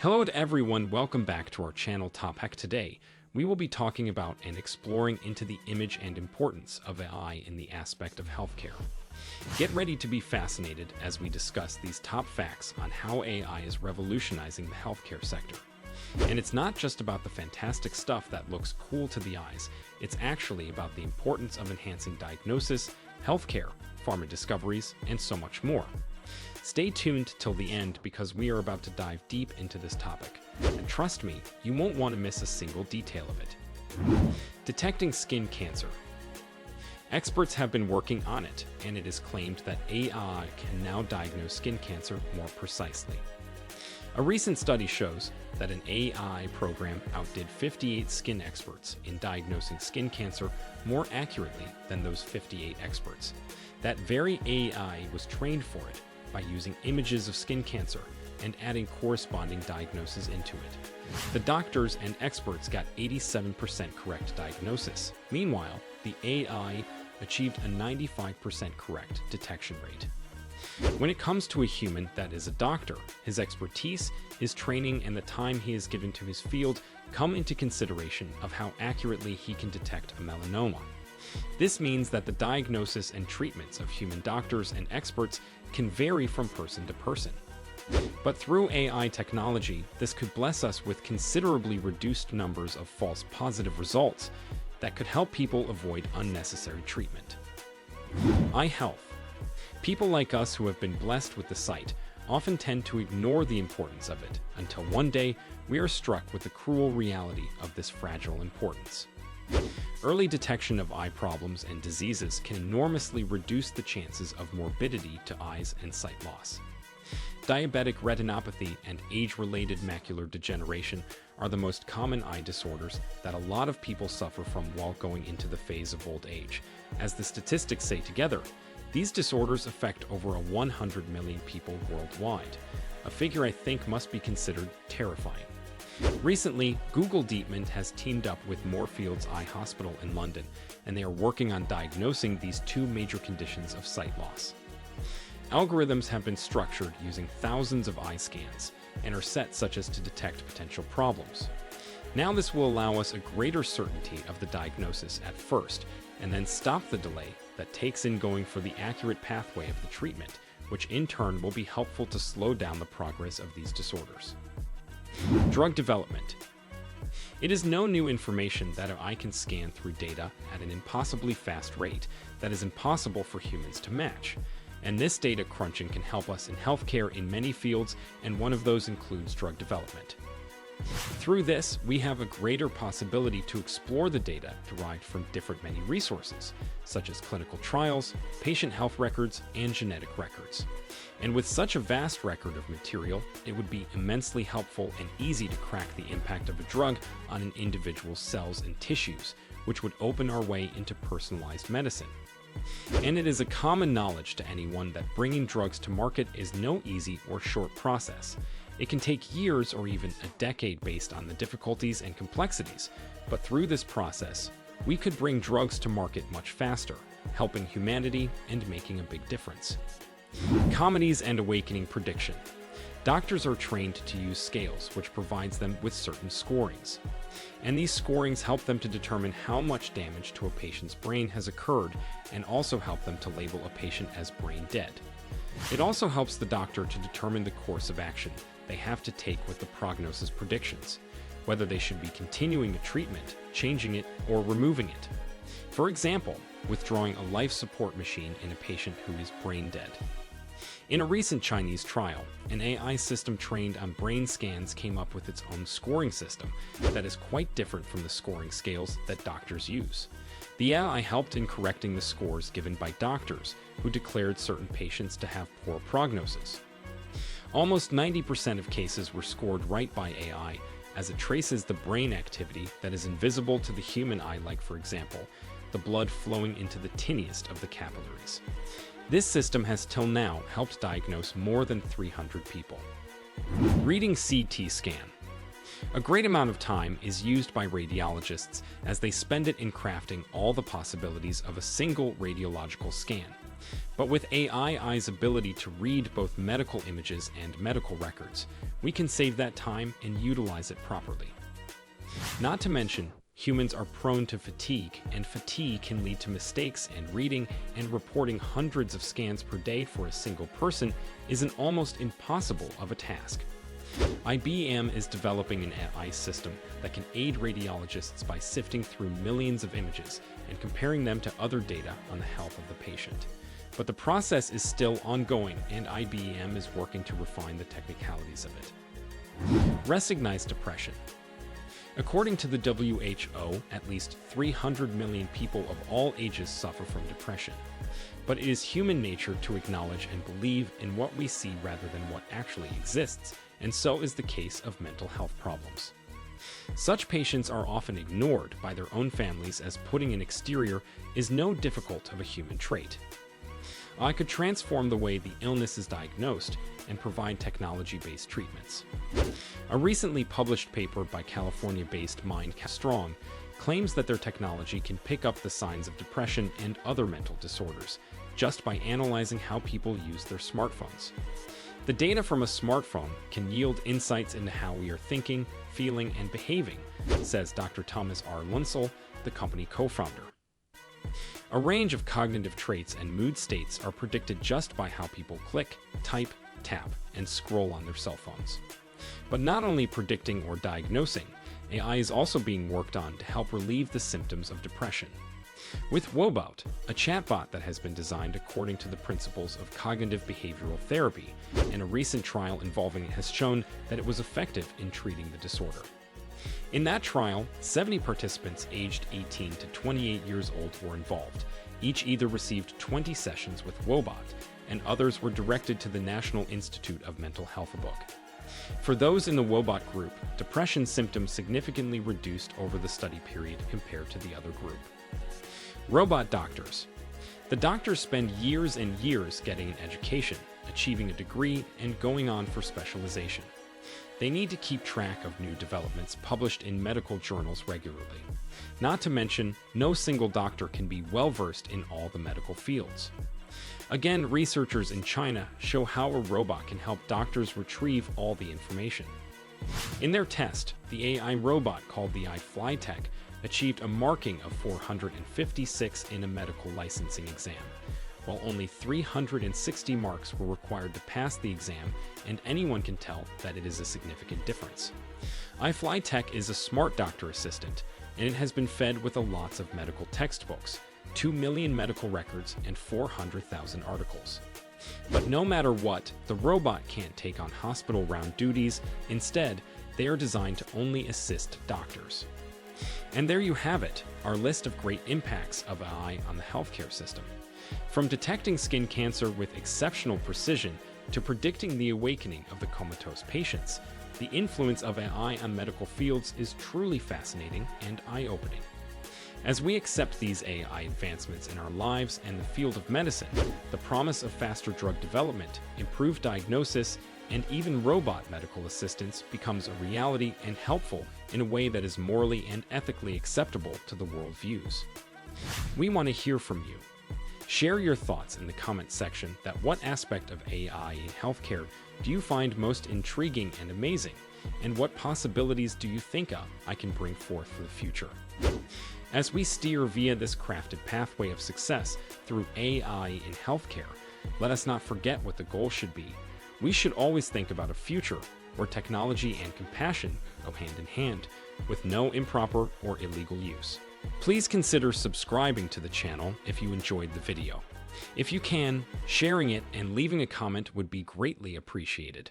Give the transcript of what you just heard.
Hello to everyone, welcome back to our channel topic. Today, we will be talking about and exploring into the image and importance of AI in the aspect of healthcare. Get ready to be fascinated as we discuss these top facts on how AI is revolutionizing the healthcare sector. And it's not just about the fantastic stuff that looks cool to the eyes, it's actually about the importance of enhancing diagnosis, healthcare, pharma discoveries, and so much more. Stay tuned till the end because we are about to dive deep into this topic. And trust me, you won't want to miss a single detail of it. Detecting skin cancer. Experts have been working on it, and it is claimed that AI can now diagnose skin cancer more precisely. A recent study shows that an AI program outdid 58 skin experts in diagnosing skin cancer more accurately than those 58 experts. That very AI was trained for it by using images of skin cancer and adding corresponding diagnoses into it. The doctors and experts got 87% correct diagnosis. Meanwhile, the AI achieved a 95% correct detection rate. When it comes to a human that is a doctor, his expertise, his training, and the time he has given to his field come into consideration of how accurately he can detect a melanoma. This means that the diagnosis and treatments of human doctors and experts can vary from person to person. But through AI technology, this could bless us with considerably reduced numbers of false positive results that could help people avoid unnecessary treatment. Eye health. People like us who have been blessed with the sight often tend to ignore the importance of it until one day we are struck with the cruel reality of this fragile importance. Early detection of eye problems and diseases can enormously reduce the chances of morbidity to eyes and sight loss. Diabetic retinopathy and age-related macular degeneration are the most common eye disorders that a lot of people suffer from while going into the phase of old age. As the statistics say together, these disorders affect over 100 million people worldwide, a figure I think must be considered terrifying. Recently, Google DeepMind has teamed up with Moorfields Eye Hospital in London, and they are working on diagnosing these two major conditions of sight loss. Algorithms have been structured using thousands of eye scans and are set such as to detect potential problems. Now this will allow us a greater certainty of the diagnosis at first, and then stop the delay that takes in going for the accurate pathway of the treatment, which in turn will be helpful to slow down the progress of these disorders. Drug development. It is no new information that an eye can scan through data at an impossibly fast rate that is impossible for humans to match. And this data crunching can help us in healthcare in many fields, and one of those includes drug development. Through this, we have a greater possibility to explore the data derived from many resources, such as clinical trials, patient health records, and genetic records. And with such a vast record of material, it would be immensely helpful and easy to crack the impact of a drug on an individual's cells and tissues, which would open our way into personalized medicine. And it is a common knowledge to anyone that bringing drugs to market is no easy or short process. It can take years or even a decade based on the difficulties and complexities, but through this process, we could bring drugs to market much faster, helping humanity and making a big difference. Comedies and awakening prediction. Doctors are trained to use scales, which provides them with certain scorings. And these scorings help them to determine how much damage to a patient's brain has occurred and also help them to label a patient as brain dead. It also helps the doctor to determine the course of action they have to take with the prognosis predictions, whether they should be continuing a treatment, changing it, or removing it. For example, withdrawing a life support machine in a patient who is brain dead. In a recent Chinese trial, an AI system trained on brain scans came up with its own scoring system that is quite different from the scoring scales that doctors use. The AI helped in correcting the scores given by doctors who declared certain patients to have poor prognosis. Almost 90% of cases were scored right by AI, as it traces the brain activity that is invisible to the human eye, like, for example, the blood flowing into the tiniest of the capillaries. This system has till now helped diagnose more than 300 people. Reading CT scan. A great amount of time is used by radiologists as they spend it in crafting all the possibilities of a single radiological scan. But with AI's ability to read both medical images and medical records, we can save that time and utilize it properly. Not to mention, humans are prone to fatigue, and fatigue can lead to mistakes, and reading and reporting hundreds of scans per day for a single person is an almost impossible of a task. IBM is developing an AI system that can aid radiologists by sifting through millions of images and comparing them to other data on the health of the patient. But the process is still ongoing, and IBM is working to refine the technicalities of it. Recognize depression. According to the WHO, at least 300 million people of all ages suffer from depression. But it is human nature to acknowledge and believe in what we see rather than what actually exists, and so is the case of mental health problems. Such patients are often ignored by their own families, as putting an exterior is no difficult of a human trait. I could transform the way the illness is diagnosed and provide technology-based treatments. A recently published paper by California-based Mind Strong claims that their technology can pick up the signs of depression and other mental disorders just by analyzing how people use their smartphones. The data from a smartphone can yield insights into how we are thinking, feeling, and behaving, says Dr. Thomas R. Lunsell, the company co-founder. A range of cognitive traits and mood states are predicted just by how people click, type, tap, and scroll on their cell phones. But not only predicting or diagnosing, AI is also being worked on to help relieve the symptoms of depression. With Wobot, a chatbot that has been designed according to the principles of cognitive behavioral therapy, and a recent trial involving it has shown that it was effective in treating the disorder. In that trial, 70 participants aged 18 to 28 years old were involved. Each either received 20 sessions with Wobot, and others were directed to the National Institute of Mental Health book. For those in the Wobot group, depression symptoms significantly reduced over the study period compared to the other group. Robot doctors. The doctors spend years and years getting an education, achieving a degree, and going on for specialization. They need to keep track of new developments published in medical journals regularly. Not to mention, no single doctor can be well-versed in all the medical fields. Again, researchers in China show how a robot can help doctors retrieve all the information. In their test, the AI robot called the iFlyTech achieved a marking of 456 in a medical licensing exam, while only 360 marks were required to pass the exam, and anyone can tell that it is a significant difference. iFlyTech is a smart doctor assistant, and it has been fed with lots of medical textbooks, 2 million medical records, and 400,000 articles. But no matter what, the robot can't take on hospital round duties. Instead, they are designed to only assist doctors. And there you have it, our list of great impacts of AI on the healthcare system. From detecting skin cancer with exceptional precision to predicting the awakening of the comatose patients, the influence of AI on medical fields is truly fascinating and eye-opening. As we accept these AI advancements in our lives and the field of medicine, the promise of faster drug development, improved diagnosis, and even robot medical assistance becomes a reality and helpful in a way that is morally and ethically acceptable to the world views. We want to hear from you. Share your thoughts in the comment section. That what aspect of AI in healthcare do you find most intriguing and amazing, and what possibilities do you think I can bring forth for the future? As we steer via this crafted pathway of success through AI in healthcare, let us not forget what the goal should be. We should always think about a future where technology and compassion go hand in hand, with no improper or illegal use. Please consider subscribing to the channel if you enjoyed the video. If you can, sharing it and leaving a comment would be greatly appreciated.